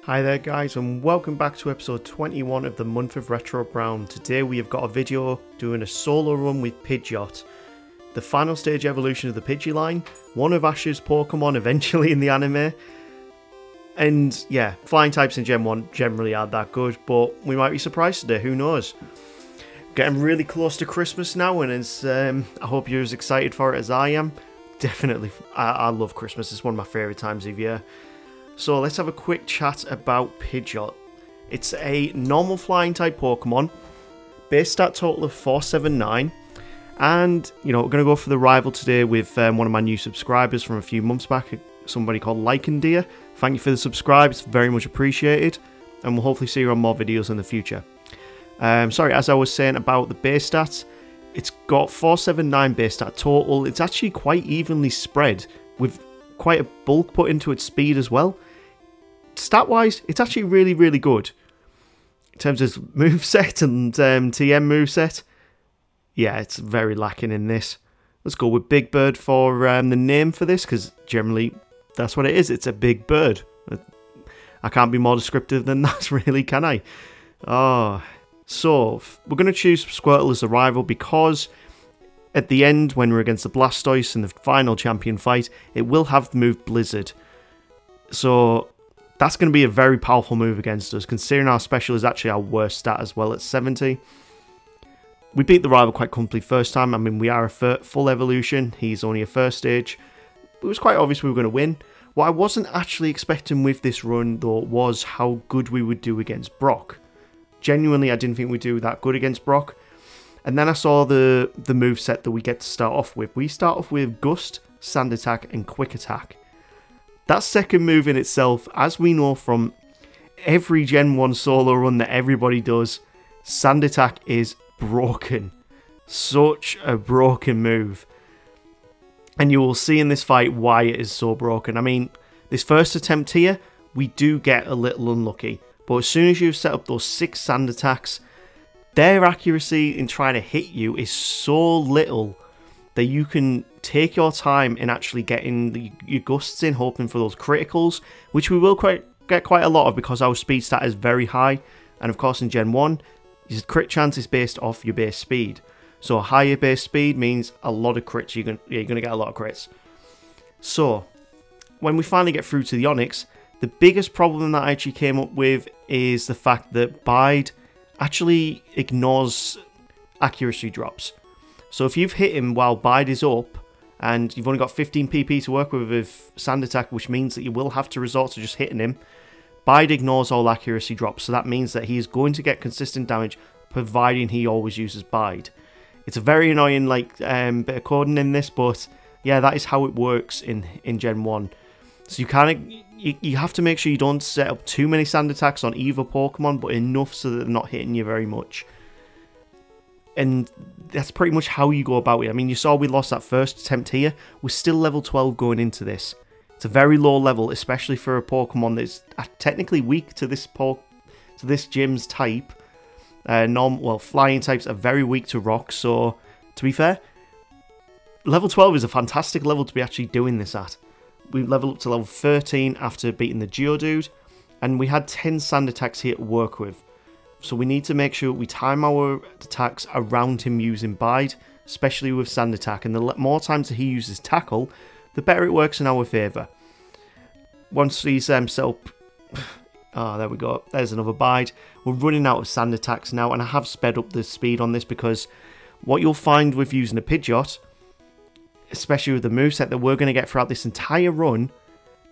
Hi there guys, and welcome back to episode 21 of the month of Retro Brown. Today we have got a video doing a solo run with Pidgeot, the final stage evolution of the Pidgey line, one of Ash's Pokemon eventually in the anime. And yeah, flying types in Gen 1 generally aren't that good, but we might be surprised today, who knows. Getting really close to Christmas now, and it's, I hope you're as excited for it as I am. Definitely, I love Christmas, it's one of my favourite times of year. So let's have a quick chat about Pidgeot. It's a normal flying type Pokemon, base stat total of 479, and you know, we're going to go for the rival today with one of my new subscribers from a few months back, somebody called Lycandeer. Thank you for the subscribe, it's very much appreciated, and we'll hopefully see you on more videos in the future. Sorry, as I was saying about the base stats, it's got 479 base stat total. It's actually quite evenly spread with quite a bulk put into its speed as well. Stat wise, it's actually really good. In terms of moveset and TM moveset, yeah, it's very lacking in this. Let's go with Big Bird for the name for this, because generally that's what it is. It's a big bird. I can't be more descriptive than that, really, can I? Oh, so we're going to choose Squirtle as the rival because at the end, when we're against the Blastoise in the final champion fight, it will have the move Blizzard. So that's going to be a very powerful move against us, considering our special is actually our worst stat as well at 70. We beat the rival quite comfortably first time. I mean, we are a full evolution. He's only a first stage. It was quite obvious we were going to win. What I wasn't actually expecting with this run, though, was how good we would do against Brock. Genuinely, I didn't think we'd do that good against Brock. And then I saw the moveset that we get to start off with. We start off with Gust, Sand Attack, and Quick Attack. That second move in itself, as we know from every Gen 1 solo run that everybody does, Sand Attack is broken. Such a broken move. And you will see in this fight why it is so broken. I mean, this first attempt here, we do get a little unlucky. But as soon as you've set up those 6 Sand Attacks, their accuracy in trying to hit you is so little that you can take your time in actually getting your gusts in, hoping for those criticals, which we will get quite a lot of because our speed stat is very high. And of course in Gen 1, your crit chance is based off your base speed. So a higher base speed means a lot of crits, you're going to get a lot of crits. So when we finally get through to the Onix, the biggest problem that I actually came up with is the fact that Bide actually ignores accuracy drops. So if you've hit him while Bide is up and you've only got 15 PP to work with Sand Attack, which means that you will have to resort to just hitting him, Bide ignores all accuracy drops, so that means that he is going to get consistent damage providing he always uses Bide. It's a very annoying bit of coding in this, but yeah, that is how it works in Gen 1. So you have to make sure you don't set up too many Sand Attacks on either Pokemon, but enough so that they're not hitting you very much. And that's pretty much how you go about it. I mean, you saw we lost that first attempt here. We're still level 12 going into this. It's a very low level, especially for a Pokemon that's technically weak to this gym's type. Flying types are very weak to rock, so to be fair, level 12 is a fantastic level to be actually doing this at. We leveled up to level 13 after beating the Geodude, and we had 10 Sand Attacks here to work with. So we need to make sure we time our attacks around him using Bide, especially with Sand Attack, and the more times that he uses Tackle, the better it works in our favour. Once he's set up... Oh, there we go. There's another Bide. We're running out of Sand Attacks now, and I have sped up the speed on this because what you'll find with using a Pidgeot, especially with the moveset that we're going to get throughout this entire run,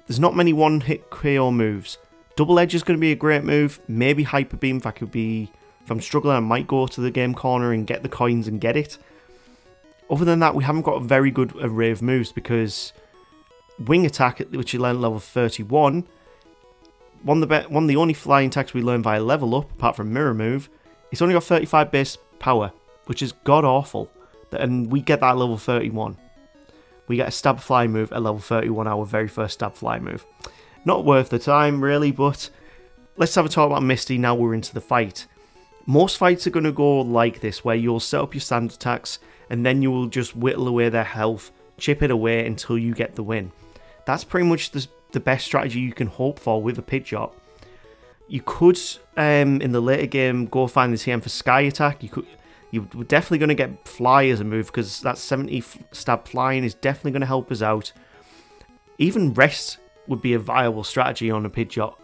there's not many one-hit KO moves. Double Edge is going to be a great move. Maybe Hyper Beam if I'm struggling, I might go to the game corner and get the coins and get it. Other than that, we haven't got a very good array of moves because Wing Attack, which you learn at level 31, one of the only flying attacks we learn via level up, apart from Mirror Move, it's only got 35 base power, which is god-awful. And we get that at level 31. We get a Stab Fly move at level 31, our very first Stab Fly move. Not worth the time, really, but let's have a talk about Misty now we're into the fight. Most fights are going to go like this, where you'll set up your Sand Attacks, and then you will just whittle away their health, chip it away until you get the win. that's pretty much the best strategy you can hope for with a Pidgeot. You could, in the later game, go find the TM for Sky Attack. You're definitely going to get Fly as a move, because that 70 stab flying is definitely going to help us out. Even Rest would be a viable strategy on a Pidgeot,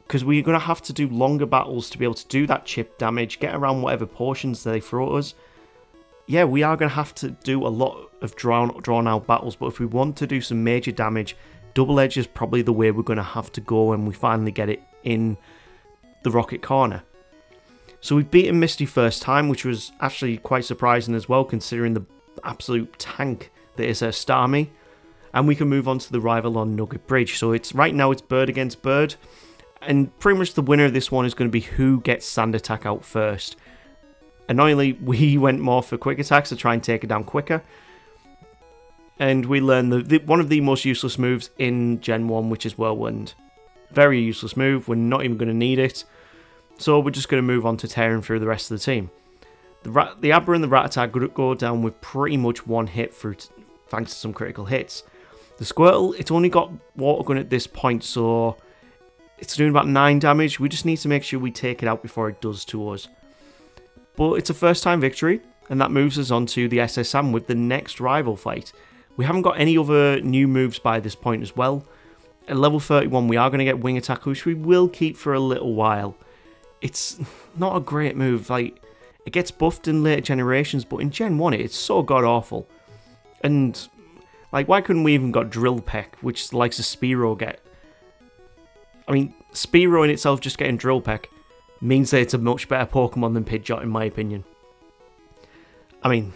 because we're going to have to do longer battles to be able to do that chip damage, get around whatever portions they throw at us. Yeah, we are going to have to do a lot of drawn out battles, but if we want to do some major damage, Double Edge is probably the way we're going to have to go when we finally get it in the Rocket Corner. So we've beaten Misty first time, which was actually quite surprising as well, considering the absolute tank that is her Starmie. And we can move on to the rival on Nugget Bridge. So right now it's bird against bird, and pretty much the winner of this one is going to be who gets Sand Attack out first. Annoyingly, we went more for Quick Attacks to try and take it down quicker. And we learned one of the most useless moves in Gen 1, which is Whirlwind. Very useless move, we're not even going to need it. So we're just going to move on to tearing through the rest of the team. The Abra and the Rat Attack go down with pretty much one hit thanks to some critical hits. The Squirtle, it's only got Water Gun at this point, so it's doing about 9 damage. We just need to make sure we take it out before it does to us. But it's a first time victory, and that moves us on to the SSM with the next rival fight. We haven't got any other new moves by this point as well. At level 31 we are going to get Wing Attack, which we will keep for a little while. It's not a great move, like, it gets buffed in later generations, but in Gen 1 it's so god awful. And, like, why couldn't we even got Drill Peck, which the likes of Spearow get? I mean, Spearow in itself just getting Drill Peck means that it's a much better Pokemon than Pidgeot, in my opinion. I mean,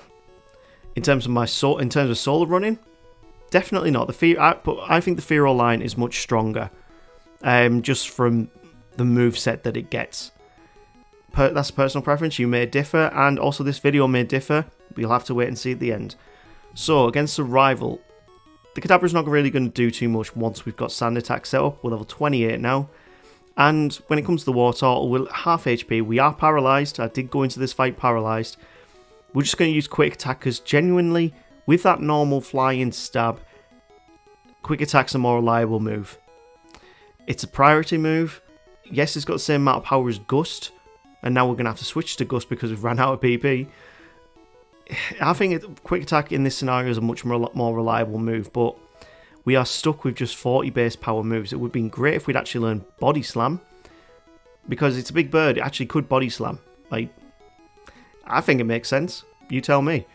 in terms of solo running, definitely not. But I think the Fearow line is much stronger, just from the moveset that it gets. That's a personal preference. You may differ, and also this video may differ. We'll have to wait and see at the end. So against the rival, the Kadabra's not really going to do too much once we've got Sand Attack set up. We're level 28 now. And when it comes to the Wartortle, we're half HP. We are paralysed. I did go into this fight paralysed. We're just going to use Quick Attack, because genuinely, with that normal flying stab, Quick Attack's a more reliable move. It's a priority move. Yes, it's got the same amount of power as Gust, and now we're going to have to switch to Gust because we've ran out of PP. I think Quick Attack in this scenario is a much more reliable move, but we are stuck with just 40 base power moves. It would have been great if we'd actually learned Body Slam, because it's a big bird, it actually could Body Slam. Like, I think it makes sense. You tell me.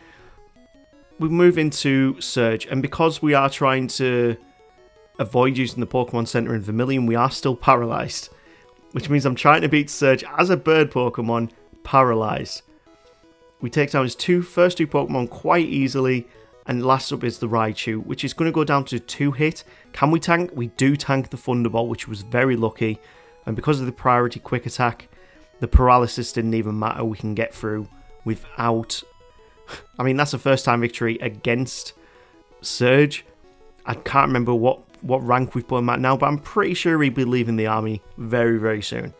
We move into Surge, and because we are trying to avoid using the Pokemon Center in Vermilion, we are still paralysed, which means I'm trying to beat Surge as a bird Pokemon, paralysed. We take down his first two Pokemon quite easily, and last up is the Raichu, which is going to go down to 2 hit. Can we tank? We do tank the Thunderbolt, which was very lucky, and because of the priority Quick Attack, the paralysis didn't even matter. We can get through without... I mean, that's a first time victory against Surge. I can't remember what rank we've put him at now, but I'm pretty sure he'll be leaving the army very, very soon.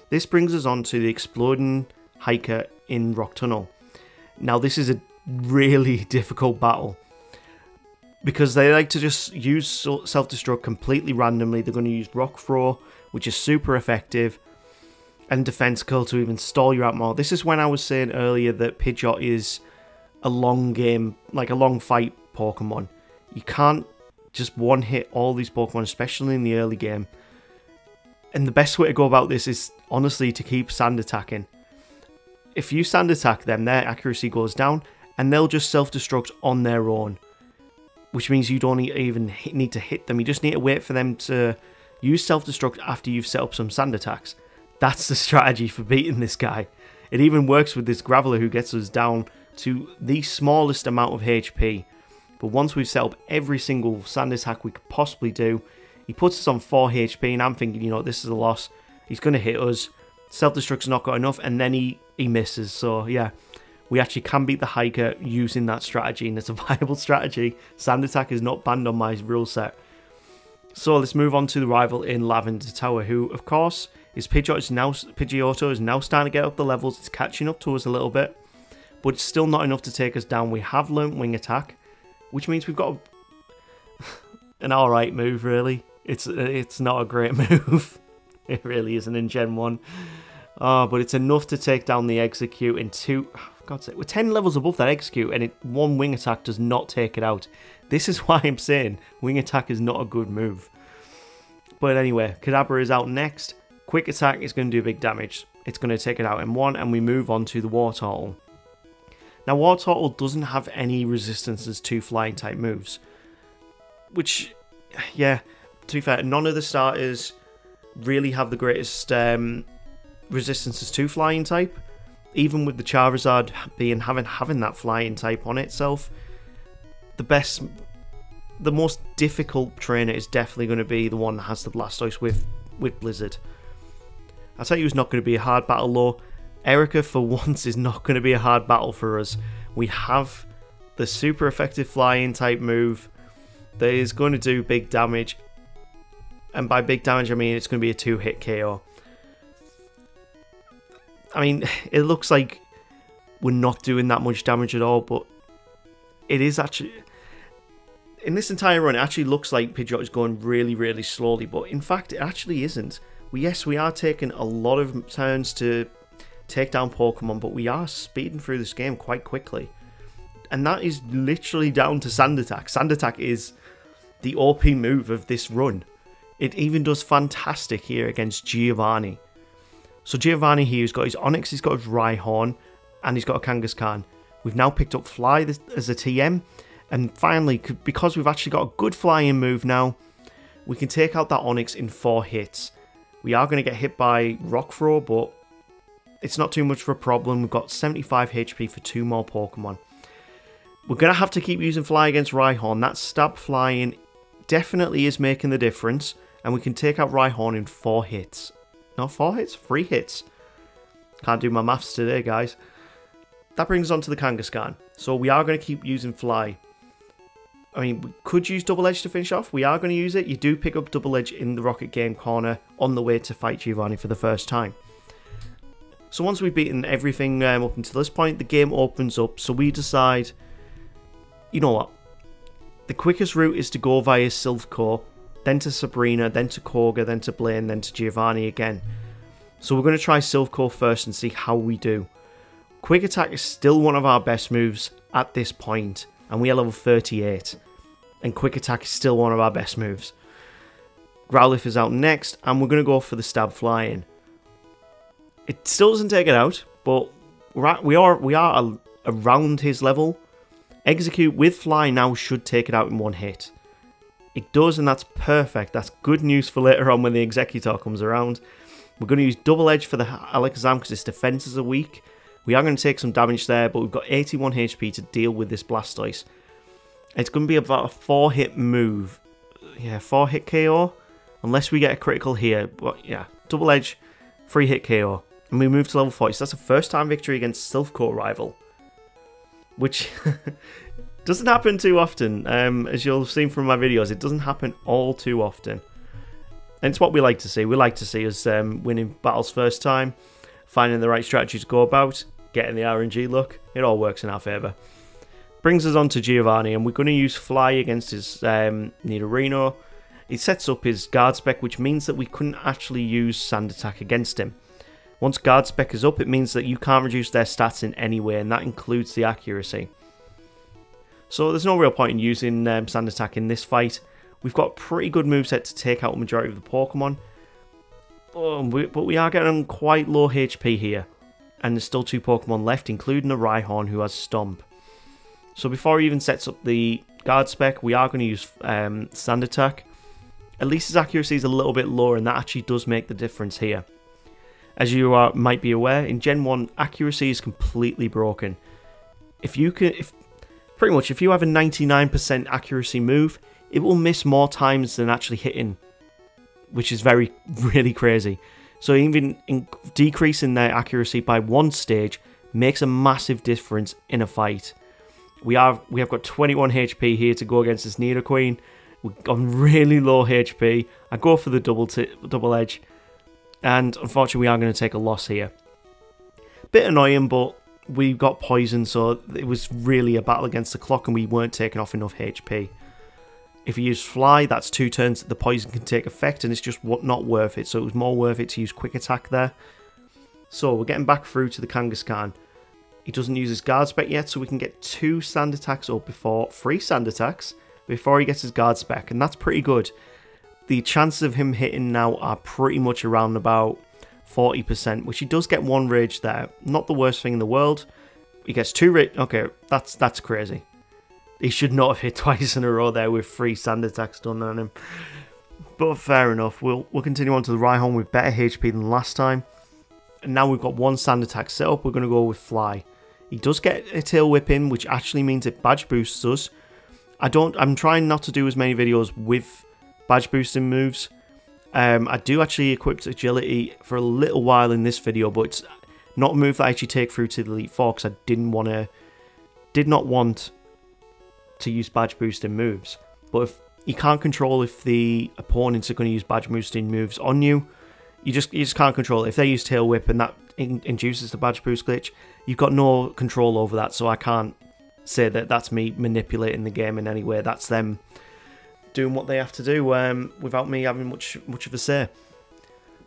This brings us on to the Exploding Hiker in Rock Tunnel. Now, this is a really difficult battle, because they like to just use self-destruct completely randomly. They're going to use Rock Throw, which is super effective, and Defense Curl to even stall you out more. This is when I was saying earlier that Pidgeot is a long game, like a long fight Pokemon. You can't just one-hit all these Pokemon, especially in the early game. And the best way to go about this is, honestly, to keep Sand Attacking. If you Sand Attack them, their accuracy goes down, and they'll just self-destruct on their own, which means you don't even need to hit them. You just need to wait for them to use self-destruct after you've set up some Sand Attacks. That's the strategy for beating this guy. It even works with this Graveler, who gets us down to the smallest amount of HP. But once we've set up every single Sand Attack we could possibly do, he puts us on 4 HP, and I'm thinking, you know, this is a loss. He's going to hit us. Self-destruct's not got enough, and then he misses. So, yeah, we actually can beat the Hiker using that strategy, and it's a viable strategy. Sand Attack is not banned on my rule set. So let's move on to the rival in Lavender Tower, who, of course, is Pidgeotto is now starting to get up the levels. It's catching up to us a little bit, but it's still not enough to take us down. We have learnt Wing Attack, which means we've got an alright move, really. It's not a great move. It really isn't in Gen 1. Oh, but it's enough to take down the Execute in 2... Oh, for God's sake, we're 10 levels above that Execute, and one Wing Attack does not take it out. This is why I'm saying Wing Attack is not a good move. But anyway, Kadabra is out next. Quick Attack is going to do big damage. It's going to take it out in 1, and we move on to the Wartortle. Now, Wartortle doesn't have any resistances to flying type moves. Which, yeah, to be fair, none of the starters really have the greatest resistances to flying type. Even with the Charizard having that flying type on itself, the most difficult trainer is definitely going to be the one that has the Blastoise with Blizzard. I'll tell you who's not going to be a hard battle though. Erica, for once, is not going to be a hard battle for us. We have the super effective flying type move that is going to do big damage. And by big damage, I mean it's going to be a 2-hit KO. I mean, it looks like we're not doing that much damage at all, but it is actually... In this entire run, it actually looks like Pidgeot is going really, really slowly, but in fact, it actually isn't. Yes, we are taking a lot of turns to take down Pokemon, but we are speeding through this game quite quickly. And that is literally down to Sand Attack. Sand Attack is the OP move of this run. It even does fantastic here against Giovanni. So Giovanni here has got his Onix, he's got his Rhyhorn, and he's got a Kangaskhan. We've now picked up Fly as a TM, and finally, because we've actually got a good flying move now, we can take out that Onix in 4 hits. We are going to get hit by Rock Throw, but it's not too much of a problem. We've got 75 HP for 2 more Pokemon. We're going to have to keep using Fly against Rhyhorn. That stab flying definitely is making the difference, and we can take out Rhyhorn in 4 hits. No, 4 hits? 3 hits. Can't do my maths today, guys. That brings us on to the Kangaskhan. So we are going to keep using Fly. I mean, we could use Double Edge to finish off. We are going to use it. You do pick up Double Edge in the Rocket Game corner on the way to fight Giovanni for the first time. So once we've beaten everything up until this point, the game opens up. So we decide, you know what? The quickest route is to go via Silphco, then to Sabrina, then to Koga, then to Blaine, then to Giovanni again. So we're going to try Silphco first and see how we do. Quick Attack is still one of our best moves at this point, and we are level 38. And Quick Attack is still one of our best moves. Growlithe is out next, and we're going to go for the Stab Flying. It still doesn't take it out, but we are around his level. Execute with Fly now should take it out in 1 hit. It does, and that's perfect. That's good news for later on when the Executor comes around. We're going to use Double Edge for the Alakazam because its defenses are weak. We are going to take some damage there, but we've got 81 HP to deal with this Blastoise. It's going to be about a 4-hit move. Yeah, 4-hit KO. Unless we get a critical here. But yeah, Double Edge, 3-hit KO. And we move to level 40. So that's a first-time victory against Silphco rival. Which doesn't happen too often. As you'll have seen from my videos, it doesn't happen all too often. And it's what we like to see. We like to see us winning battles first time. Finding the right strategy to go about. Getting the RNG luck. It all works in our favour. Brings us on to Giovanni, and we're going to use Fly against his Nidorino. It sets up his Guard Spec, which means that we couldn't actually use Sand Attack against him. Once Guard Spec is up, it means that you can't reduce their stats in any way, and that includes the accuracy. So there's no real point in using Sand Attack in this fight. We've got a pretty good moveset to take out the majority of the Pokemon. But we are getting quite low HP here. And there's still 2 Pokemon left, including a Rhyhorn who has Stomp. So before he even sets up the Guard Spec, we are going to use Sand Attack. At least his accuracy is a little bit lower, and that actually does make the difference here. As you might be aware, in Gen 1, accuracy is completely broken. If you have a 99% accuracy move, it will miss more times than actually hitting, which is really crazy. So even decreasing their accuracy by 1 stage makes a massive difference in a fight. We have got 21 HP here to go against this Nidoqueen. We're on really low HP. I go for the double edge, and unfortunately we are going to take a loss here. Bit annoying, but we got poisoned, so it was really a battle against the clock, and we weren't taking off enough HP. If you use Fly, that's 2 turns that the poison can take effect, and it's just not worth it. So it was more worth it to use Quick Attack there. So we're getting back through to the Kangaskhan. He doesn't use his guard spec yet, so we can get 2 sand attacks up before 3 sand attacks before he gets his guard spec, and that's pretty good. The chances of him hitting now are pretty much around about 40%, which he does get 1 rage there. Not the worst thing in the world. He gets 2 rage. Okay, that's crazy. He should not have hit twice in a row there with 3 sand attacks done on him. But fair enough. We'll continue on to the Rhyhorn with better HP than last time. And now we've got 1 sand attack set up. We're going to go with Fly. He does get a tail whip in, which actually means it badge boosts us. I'm trying not to do as many videos with badge boosting moves. I do actually equip agility for a little while in this video, but it's not a move that I actually take through to the Elite Four because I did not want to use badge boosting moves. But if you can't control if the opponents are going to use badge boosting moves on you, you just can't control it. If they use tail whip and that induces the badge boost glitch, you've got no control over that. So I can't say that that's me manipulating the game in any way. That's them doing what they have to do without me having much of a say.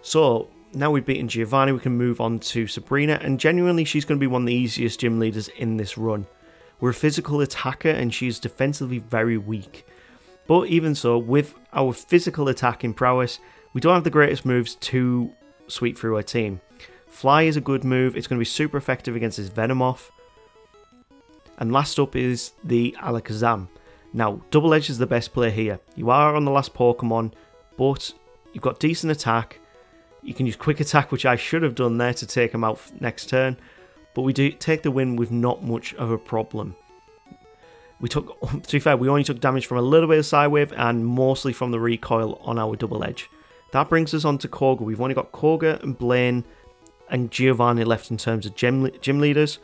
So now we've beaten Giovanni, we can move on to Sabrina, and genuinely she's going to be one of the easiest gym leaders in this run. We're a physical attacker and she's defensively very weak. But even so, with our physical attacking prowess, we don't have the greatest moves to sweep through our team. Fly is a good move, it's going to be super effective against his Venomoth. And last up is the Alakazam. Now, Double Edge is the best play here. You are on the last Pokemon, but you've got decent attack. You can use Quick Attack, which I should have done there to take him out next turn. But we do take the win with not much of a problem. To be fair, we only took damage from a little bit of Side Wave and mostly from the recoil on our Double Edge. That brings us on to Koga. We've only got Koga and Blaine and Giovanni left in terms of gym leaders.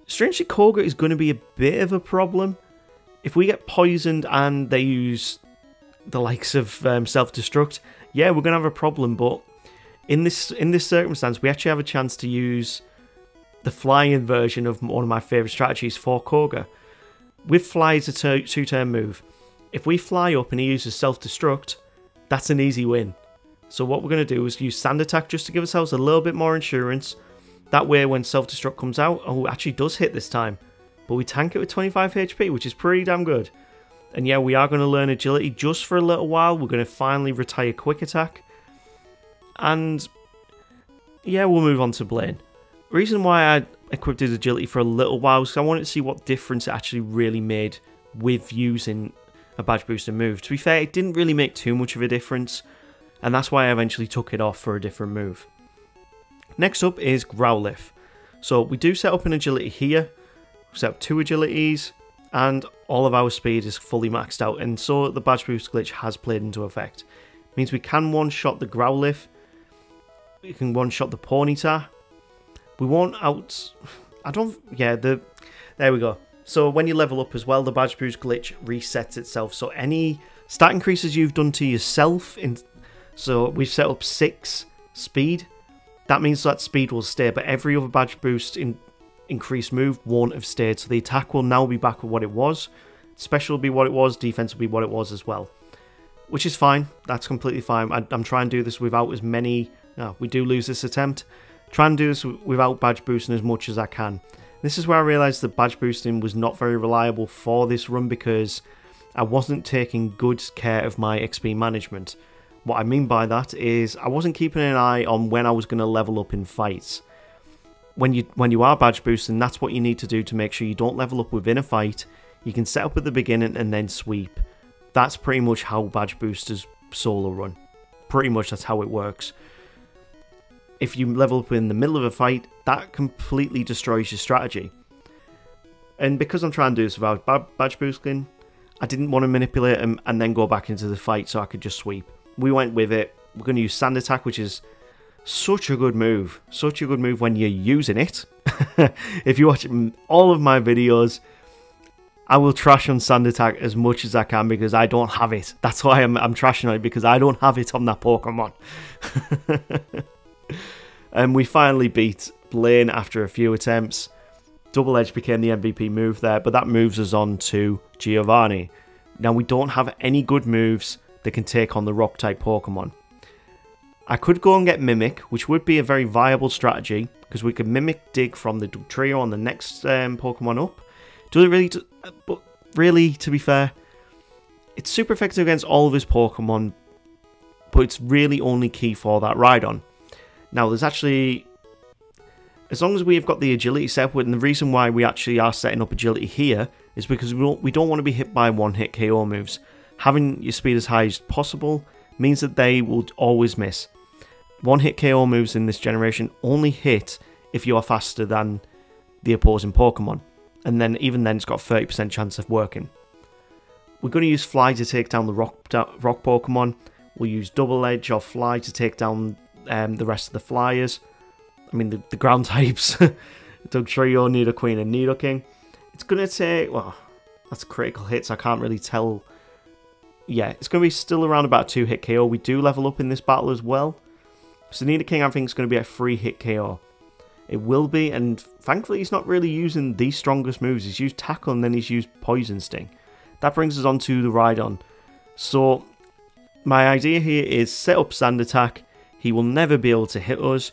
Strangely, Koga is going to be a bit of a problem. If we get poisoned and they use the likes of self-destruct, yeah, we're going to have a problem. But in this circumstance, we actually have a chance to use the flying version of one of my favourite strategies for Koga. With Fly is a 2-turn move. If we fly up and he uses self-destruct, that's an easy win. So what we're going to do is use Sand Attack just to give ourselves a little bit more insurance. That way when self-destruct comes out, oh, it actually does hit this time. But we tank it with 25 HP, which is pretty damn good. And yeah, we are going to learn agility just for a little while. We're going to finally retire Quick Attack. And yeah, we'll move on to Blaine. The reason why I equipped his agility for a little while was because I wanted to see what difference it actually really made with using a badge booster move. To be fair, it didn't really make too much of a difference. And that's why I eventually took it off for a different move. Next up is Growlithe. So we do set up an agility here. Set up 2 agilities, and all of our speed is fully maxed out, and so the badge boost glitch has played into effect. It means we can one-shot the Growlithe, we can one-shot the Ponyta. We won't there we go. So when you level up as well, the badge boost glitch resets itself. So any stat increases you've done to yourself, so we've set up 6 speed, that means that speed will stay, but every other badge boost increased move won't have stayed, so the attack will now be back with what it was, special will be what it was, defense will be what it was as well, which is fine. That's completely fine. I'm trying to do this without as many, we do lose this attempt, try and do this without badge boosting as much as I can. This is where I realised that badge boosting was not very reliable for this run because I wasn't taking good care of my XP management. What I mean by that is I wasn't keeping an eye on when I was going to level up in fights. When you are badge boosting, that's what you need to do to make sure you don't level up within a fight. You can set up at the beginning and then sweep. That's pretty much how badge boosters solo run. Pretty much that's how it works. If you level up in the middle of a fight, that completely destroys your strategy. And because I'm trying to do this without badge boosting, I didn't want to manipulate them and then go back into the fight so I could just sweep. We went with it. We're going to use Sand Attack, which is such a good move. Such a good move when you're using it. If you watch all of my videos, I will trash on Sand Attack as much as I can because I don't have it. That's why I'm trashing on it, because I don't have it on that Pokemon. And we finally beat Blaine after a few attempts. Double Edge became the MVP move there, but that moves us on to Giovanni. Now we don't have any good moves that can take on the rock type Pokemon. I could go and get Mimic, which would be a very viable strategy, because we could Mimic Dig from the trio on the next Pokemon up. Does it really? But really, to be fair, it's super effective against all of his Pokemon, but it's really only key for that Rhydon. Now, there's actually, as long as we have got the agility set up, and the reason why we actually are setting up agility here is because we don't want to be hit by one-hit KO moves. Having your speed as high as possible means that they will always miss. One-hit KO moves in this generation only hit if you are faster than the opposing Pokemon, and then even then it's got a 30% chance of working. We're going to use Fly to take down the rock Pokemon. We'll use Double Edge or Fly to take down the rest of the Flyers. I mean, the ground types. Dugtrio, Nidoqueen, and Nidoking. It's going to take, well, that's critical hits. I can't really tell. Yeah, it's going to be still around about 2-hit KO. We do level up in this battle as well. So Nidoking, I think, is going to be a 3-hit KO. It will be, and thankfully he's not really using the strongest moves. He's used Tackle and then he's used Poison Sting. That brings us on to the Rhydon. So my idea here is set up Sand Attack. He will never be able to hit us.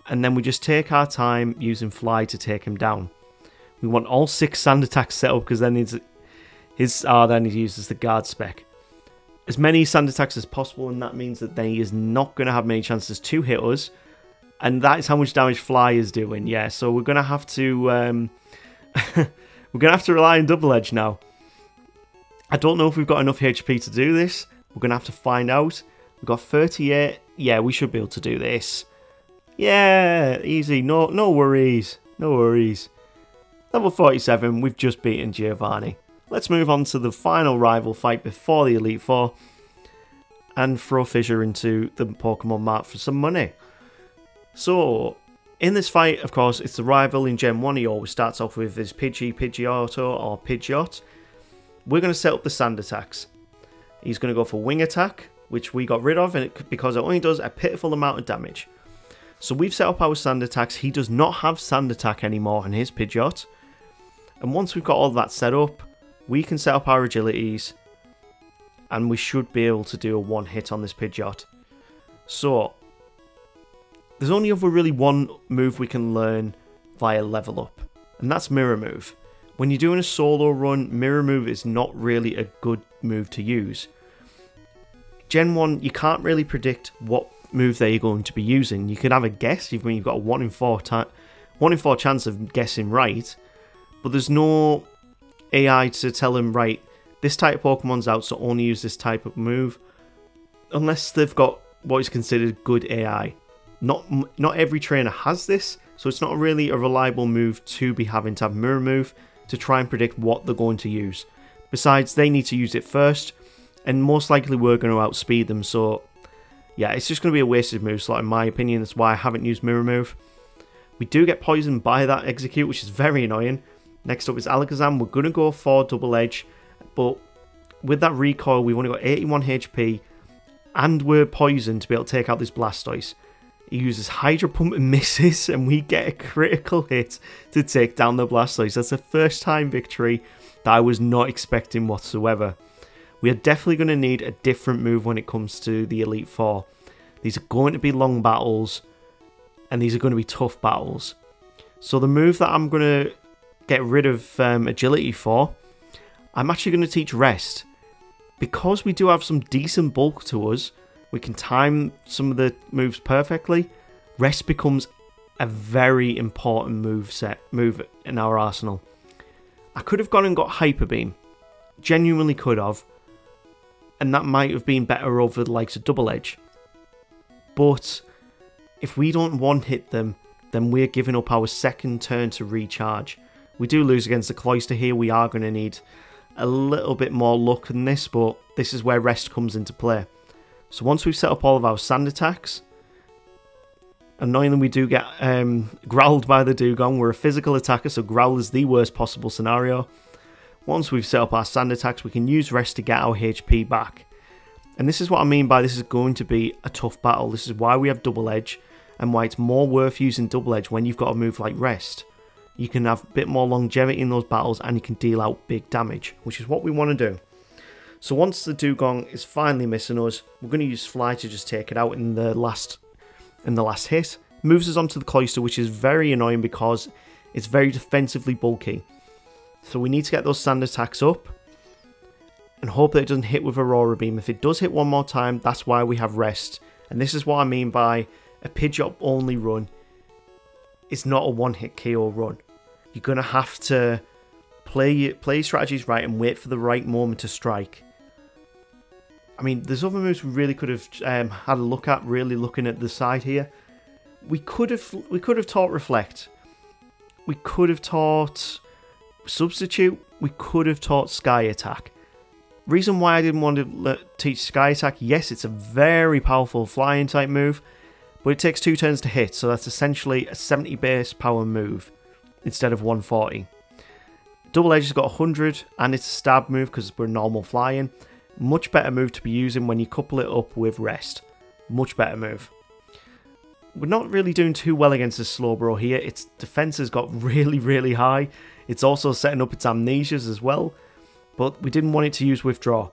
And then we just take our time using Fly to take him down. We want all 6 Sand Attacks set up because then then he uses the Guard spec. As many Sand Attacks as possible, and that means that then he is not going to have many chances to hit us. And that is how much damage Fly is doing, yeah. So we're going to have to we're going to have to rely on Double Edge now. I don't know if we've got enough HP to do this. We're going to have to find out. We've got 38. Yeah, we should be able to do this. Yeah, easy. No worries. No worries. Level 47, we've just beaten Giovanni. Let's move on to the final rival fight before the Elite Four. And throw Fissure into the Pokemon Mart for some money. So, in this fight, of course, it's the rival in Gen 1. He always starts off with his Pidgeot or Pidgeot. We're going to set up the Sand Attacks. He's going to go for Wing Attack, which we got rid of because it only does a pitiful amount of damage. So we've set up our Sand Attacks. He does not have Sand Attack anymore in his Pidgeot. And once we've got all that set up, we can set up our agilities. And we should be able to do a one hit on this Pidgeot. So, there's only really one move we can learn via level up. And that's Mirror Move. When you're doing a solo run, Mirror Move is not really a good move to use. Gen 1, you can't really predict what move they're going to be using. You can have a guess, you've got a 1 in 4 chance of guessing right, but there's no AI to tell them, right, this type of Pokemon's out, so only use this type of move, unless they've got what is considered good AI. Not every trainer has this, so it's not really a reliable move to be having to have Mirror Move to try and predict what they're going to use. Besides, they need to use it first, and most likely we're going to outspeed them, so yeah, it's just going to be a wasted move slot in my opinion. That's why I haven't used Mirror Move. We do get poisoned by that Execute, which is very annoying. Next up is Alakazam. We're going to go for Double Edge, but with that recoil, we've only got 81 HP, and we're poisoned to be able to take out this Blastoise. He uses Hydro Pump and misses, and we get a critical hit to take down the Blastoise. That's a first time victory that I was not expecting whatsoever. We are definitely going to need a different move when it comes to the Elite Four. These are going to be long battles, and these are going to be tough battles. So the move that I'm going to get rid of agility for, I'm actually going to teach Rest. Because we do have some decent bulk to us, we can time some of the moves perfectly. Rest becomes a very important move in our arsenal. I could have gone and got Hyper Beam. Genuinely could have. And that might have been better over the likes of Double Edge. But if we don't one-hit them, then we're giving up our second turn to recharge. We do lose against the Cloyster here. We are going to need a little bit more luck than this, but this is where Rest comes into play. So once we've set up all of our Sand Attacks, annoyingly we do get growled by the Dugong. We're a physical attacker, so growl is the worst possible scenario. Once we've set up our Sand Attacks, we can use Rest to get our HP back. And this is what I mean by this is going to be a tough battle. This is why we have Double Edge, and why it's more worth using Double Edge when you've got a move like Rest. You can have a bit more longevity in those battles, and you can deal out big damage, which is what we want to do. So once the Dugong is finally missing us, we're going to use Fly to just take it out in the last hit. Moves us onto the Cloyster, which is very annoying because it's very defensively bulky. So we need to get those sand attacks up and hope that it doesn't hit with Aurora Beam. If it does hit one more time, that's why we have Rest. And this is what I mean by a Pidgeot only run. It's not a one-hit KO run. You're going to have to play your strategies right and wait for the right moment to strike. I mean, there's other moves we really could have had a look at, really looking at the side here. We could have taught Reflect. We could have taught Substitute. We could have taught Sky Attack. Reason why I didn't want to teach Sky Attack, yes, it's a very powerful flying type move, but it takes 2 turns to hit, so that's essentially a 70 base power move instead of 140. Double Edge has got 100, and it's a stab move because we're normal flying. Much better move to be using when you couple it up with Rest. Much better move. We're not really doing too well against this Slowbro here. Its defense has got really, really high. It's also setting up its Amnesias as well, but we didn't want it to use Withdraw.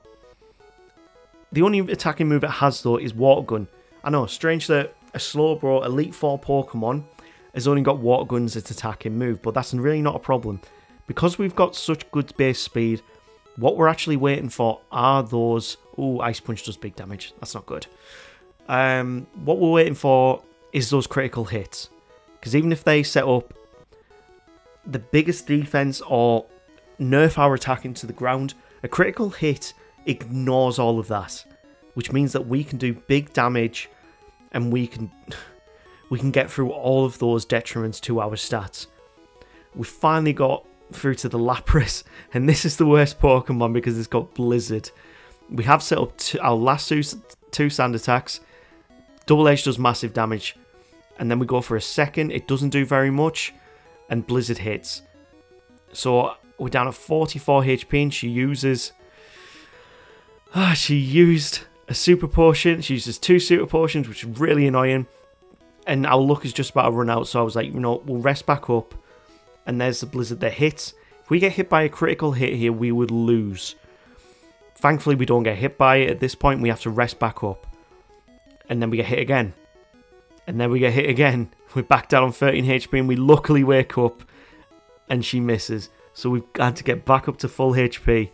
The only attacking move it has though is Water Gun. I know, strange that a Slowbro Elite 4 Pokemon has only got Water Gun as its attacking move, but that's really not a problem. Because we've got such good base speed, what we're actually waiting for are those... Oh, Ice Punch does big damage. That's not good. What we're waiting for is those critical hits. Because even if they set up the biggest defense or nerf our attack into the ground, a critical hit ignores all of that. Which means that we can do big damage and we can get through all of those detriments to our stats. We finally got through to the Lapras, and this is the worst Pokemon because it's got Blizzard. We have set up our last two sand attacks. Double Edge does massive damage, and then we go for a second, it doesn't do very much, and Blizzard hits. So we're down at 44 HP, and she used a Super Potion. She uses 2 Super Potions, which is really annoying, and our luck is just about to run out, so I was like, you know, we'll rest back up. And there's the Blizzard that hits. If we get hit by a critical hit here, we would lose. Thankfully, we don't get hit by it at this point. We have to rest back up. And then we get hit again. And then we get hit again. We're back down on 13 HP and we luckily wake up. And she misses. So we've had to get back up to full HP.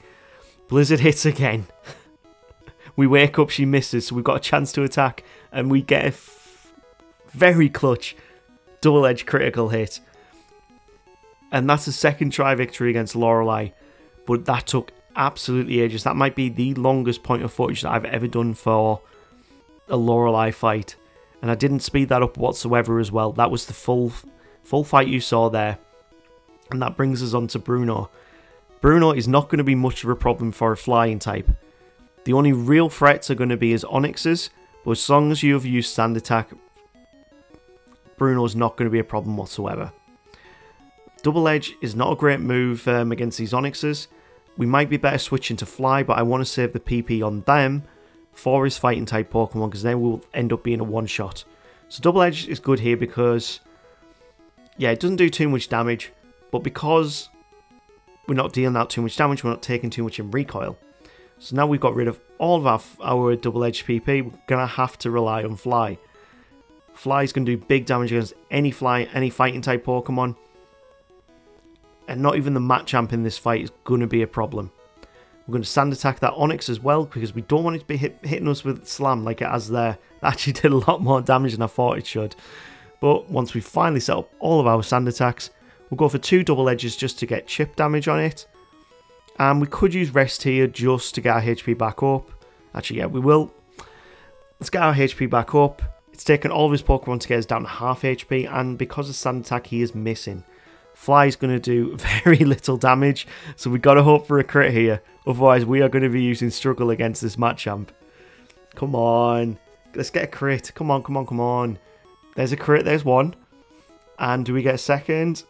Blizzard hits again. We wake up, she misses. So we've got a chance to attack. And we get a very clutch Double Edge critical hit. And that's a second try victory against Lorelei. But that took absolutely ages. That might be the longest point of footage that I've ever done for a Lorelei fight. And I didn't speed that up whatsoever as well. That was the full fight you saw there. And that brings us on to Bruno. Bruno is not going to be much of a problem for a flying type. The only real threats are going to be his Onyxes. But as long as you have used Sand Attack, Bruno's not going to be a problem whatsoever. Double Edge is not a great move against these Onyxes. We might be better switching to Fly, but I want to save the PP on them for his fighting type Pokemon, because then we'll end up being a one-shot. So Double Edge is good here because, yeah, it doesn't do too much damage, but because we're not dealing out too much damage, we're not taking too much in recoil. So now we've got rid of all of our Double Edge PP, we're going to have to rely on Fly. Fly is going to do big damage against any fighting type Pokemon. And not even the Machamp in this fight is going to be a problem. We're going to Sand Attack that Onyx as well, because we don't want it to be hitting us with Slam like it has there. It actually did a lot more damage than I thought it should. But once we finally set up all of our Sand Attacks, we'll go for 2 Double Edges just to get chip damage on it. And we could use Rest here just to get our HP back up. Actually, yeah, we will. Let's get our HP back up. It's taken all of his Pokemon to get us down to half HP, and because of Sand Attack, he is missing. Fly is going to do very little damage, so we've got to hope for a crit here. Otherwise, we are going to be using Struggle against this Machamp. Come on. Let's get a crit. Come on, come on, come on. There's a crit. There's one. And do we get a second?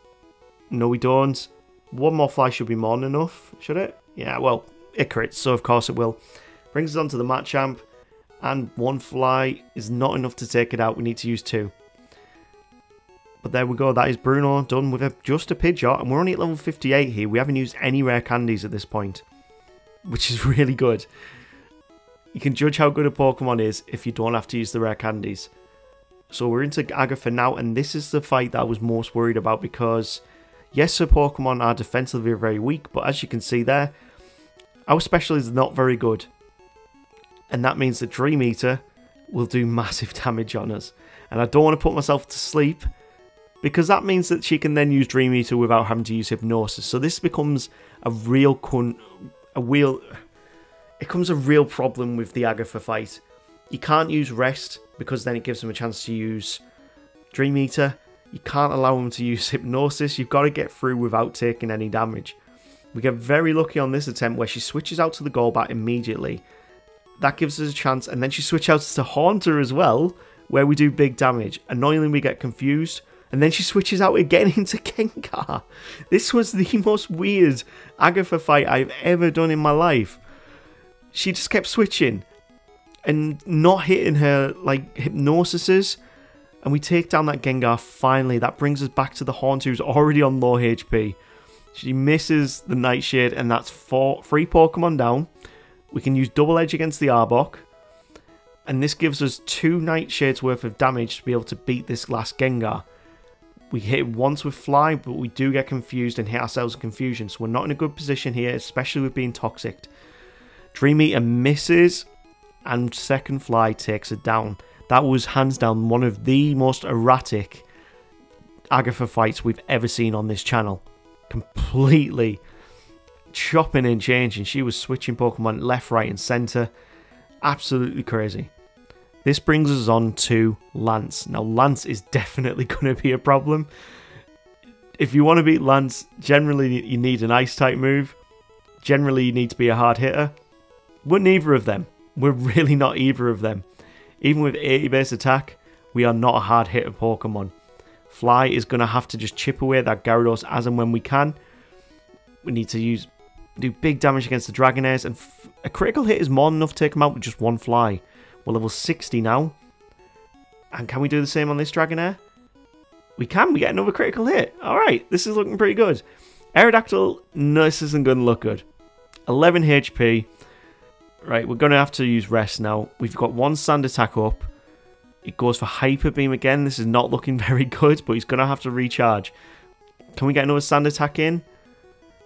No, we don't. One more Fly should be more than enough, should it? Yeah, well, it crits, so of course it will. Brings us on to the Machamp. And 1 Fly is not enough to take it out. We need to use 2. But there we go, that is Bruno done with just a Pidgeot, and we're only at level 58 here. We haven't used any rare candies at this point. which is really good. You can judge how good a Pokemon is if you don't have to use the rare candies. So we're into Agatha now, and this is the fight that I was most worried about because, yes, her Pokemon are defensively very weak, but as you can see there, our special is not very good. And that means that Dream Eater will do massive damage on us. And I don't want to put myself to sleep, because that means that she can then use Dream Eater without having to use Hypnosis. So this becomes a real problem with the Agatha fight. You can't use Rest, because then it gives them a chance to use Dream Eater. You can't allow them to use Hypnosis. You've got to get through without taking any damage. We get very lucky on this attempt where she switches out to the Golbat immediately. That gives us a chance, and then she switches out to Haunter as well, where we do big damage. Annoyingly, we get confused, and then she switches out again into Gengar. This was the most weird Agatha fight I've ever done in my life. She just kept switching and not hitting her like Hypnosises, and we take down that Gengar finally. That brings us back to the Haunter, who's already on low HP. She misses the Nightshade, and that's 3 Pokemon down. We can use Double Edge against the Arbok, and this gives us 2 Nightshades worth of damage to be able to beat this last Gengar. We hit it once with Fly, but we do get confused and hit ourselves in confusion, so we're not in a good position here, especially with being Toxic. Dream Eater misses, and second Fly takes it down. That was hands down one of the most erratic Agatha fights we've ever seen on this channel. Completely chopping and changing. She was switching Pokemon left, right and centre. Absolutely crazy. This brings us on to Lance. Now Lance is definitely going to be a problem. If you want to beat Lance, generally you need an Ice type move. Generally you need to be a hard hitter. We're neither of them. We're really not either of them. Even with 80 base attack, we are not a hard hitter Pokemon. Fly is going to have to just chip away at that Gyarados as and when we can. We need to do big damage against the Dragonairs, and a critical hit is more than enough to take him out with just 1 Fly. We're level 60 now. And can we do the same on this Dragonair? We can. We get another critical hit. Alright, this is looking pretty good. Aerodactyl, no, this isn't going to look good. 11 HP. Right, we're going to have to use Rest now. We've got 1 Sand Attack up. It goes for Hyper Beam again. This is not looking very good, but he's going to have to recharge. Can we get another Sand Attack in?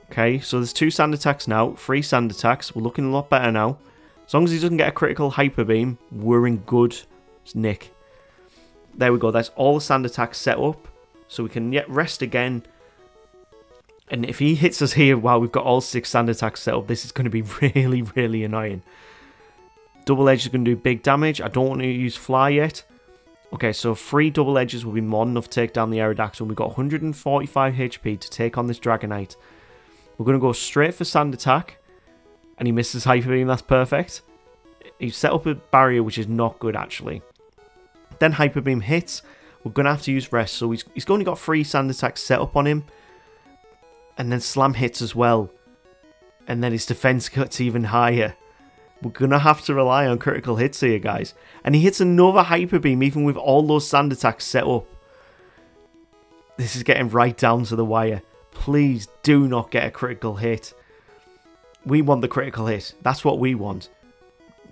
Okay, so there's 2 Sand Attacks now. 3 Sand Attacks. We're looking a lot better now. As long as he doesn't get a critical Hyper Beam, we're in good nick. There we go. That's all the Sand Attacks set up. So we can yet Rest again. And if he hits us here while we've got all 6 Sand Attacks set up, this is going to be really, really annoying. Double Edge is going to do big damage. I don't want to use Fly yet. Okay, so 3 Double Edges will be more than enough to take down the Aerodactyl. We've got 145 HP to take on this Dragonite. We're going to go straight for Sand Attack. And he misses Hyper Beam. That's perfect. He's set up a barrier, which is not good, actually. Then Hyper Beam hits. We're going to have to use Rest. So he's only got 3 Sand Attacks set up on him. And then Slam hits as well. And then his defense cuts even higher. We're going to have to rely on critical hits here, guys. And he hits another Hyper Beam, even with all those Sand Attacks set up. This is getting right down to the wire. Please do not get a critical hit. We want the critical hit. That's what we want.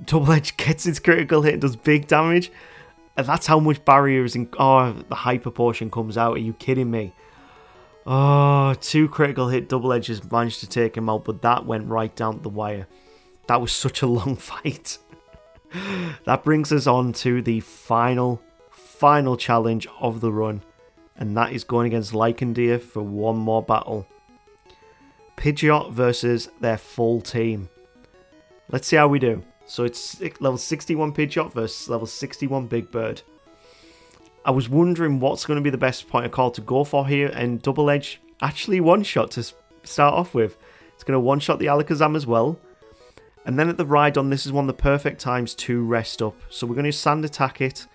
Double Edge gets its critical hit and does big damage. And that's how much barrier is in... Oh, the Hyper Potion comes out. Are you kidding me? Oh, 2 critical hit Double Edges managed to take him out, but that went right down the wire. That was such a long fight. That brings us on to the final challenge of the run. And that is going against Lycandeer for one more battle. Pidgeot versus their full team. Let's see how we do. So it's level 61 Pidgeot versus level 61 Big Bird. I was wondering what's going to be the best point of call to go for here, and Double Edge actually one-shot to start off with. It's going to one-shot the Alakazam as well. And then at the Rhydon, this is one of the perfect times to rest up. So we're going to Sand Attack it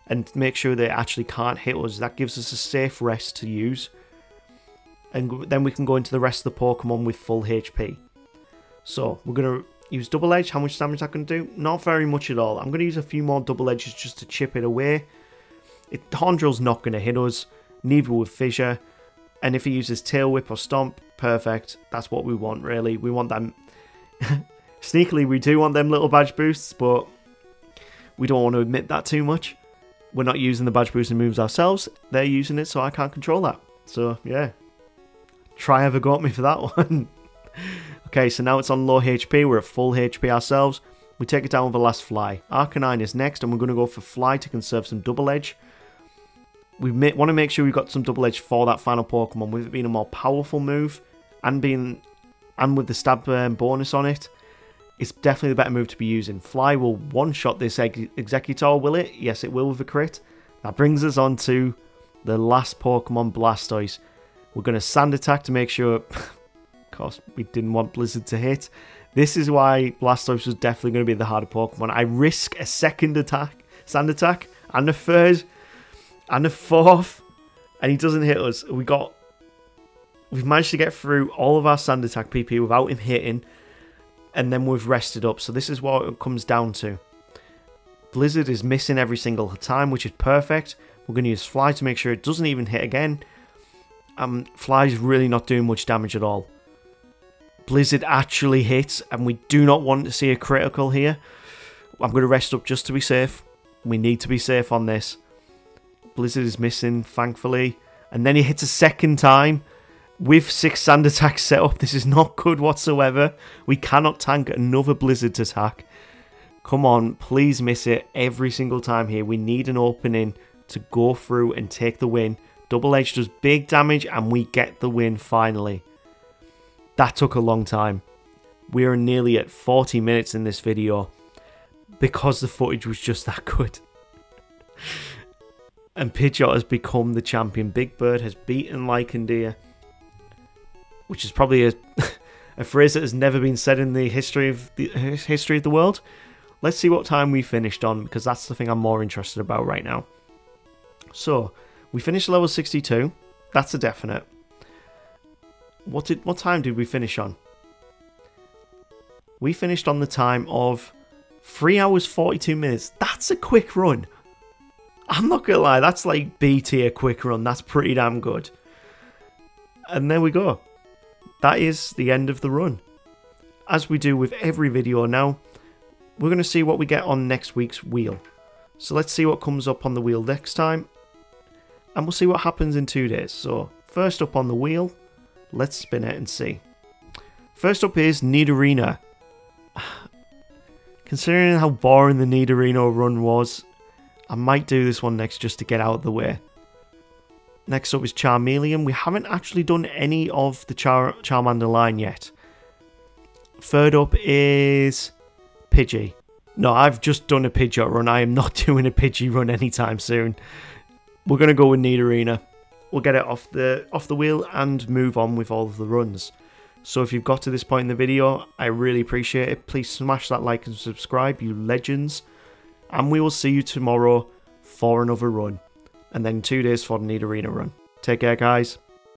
and make sure they actually can't hit us. That gives us a safe rest to use. And then we can go into the rest of the Pokemon with full HP. So we're going to use Double Edge. How much damage is that going to do? Not very much at all. I'm going to use a few more Double Edges just to chip it away. Horndrill's not going to hit us. Neither will Fissure. And if he uses Tail Whip or Stomp, perfect. That's what we want, really. We want that Sneakily, we do want them little badge boosts, but we don't want to admit that too much. We're not using the badge boosting moves ourselves. They're using it, so I can't control that. So, yeah. Try have a go at me for that one. Okay, so now it's on low HP. We're at full HP ourselves. We take it down with the last fly. Arcanine is next, and we're going to go for fly to conserve some double edge. We want to make sure we've got some double edge for that final Pokemon, with it being a more powerful move, and with the stab bonus on it. It's definitely the better move to be using. Fly will one-shot this Executor, will it? Yes, it will with a crit. That brings us on to the last Pokemon, Blastoise. We're going to Sand Attack to make sure, of course, we didn't want Blizzard to hit. This is why Blastoise was definitely going to be the harder Pokemon. I risk a second attack, Sand Attack, and a third, and a fourth, and he doesn't hit us. We've managed to get through all of our Sand Attack PP without him hitting, and then we've rested up. So this is what it comes down to. Blizzard is missing every single time, which is perfect. We're going to use Fly to make sure it doesn't even hit again. Fly's really not doing much damage at all. Blizzard actually hits, and we do not want to see a critical here. I'm going to rest up just to be safe. We need to be safe on this. Blizzard is missing, thankfully. And then he hits a second time. With 6 Sand Attacks set up, this is not good whatsoever. We cannot tank another Blizzard attack. Come on, please miss it every single time here. We need an opening to go through and take the win. Double Edge does big damage, and we get the win finally. That took a long time. We are nearly at 40 minutes in this video because the footage was just that good. And Pidgeot has become the champion. Big Bird has beaten Lycandeer, which is probably a phrase that has never been said in the history of the world. Let's see what time we finished on, because that's the thing I'm more interested about right now. So, we finished level 62. That's a definite. What time did we finish on? We finished on the time of 3 hours 42 minutes. That's a quick run. I'm not gonna lie, that's like B tier quick run. That's pretty damn good. And there we go. That is the end of the run. As we do with every video now, we're going to see what we get on next week's wheel. So let's see what comes up on the wheel next time. And we'll see what happens in 2 days. So first up on the wheel, let's spin it and see. First up is Nidorina. Considering how boring the Nidorino run was, I might do this one next just to get out of the way. Next up is Charmeleon. We haven't actually done any of the Charmander line yet. Third up is Pidgey. No, I've just done a Pidgeot run. I am not doing a Pidgey run anytime soon. We're going to go with Nidorina. We'll get it off the wheel and move on with all of the runs. So if you've got to this point in the video, I really appreciate it. Please smash that like and subscribe, you legends. And we will see you tomorrow for another run. And then 2 days for the Nidorina run. Take care, guys.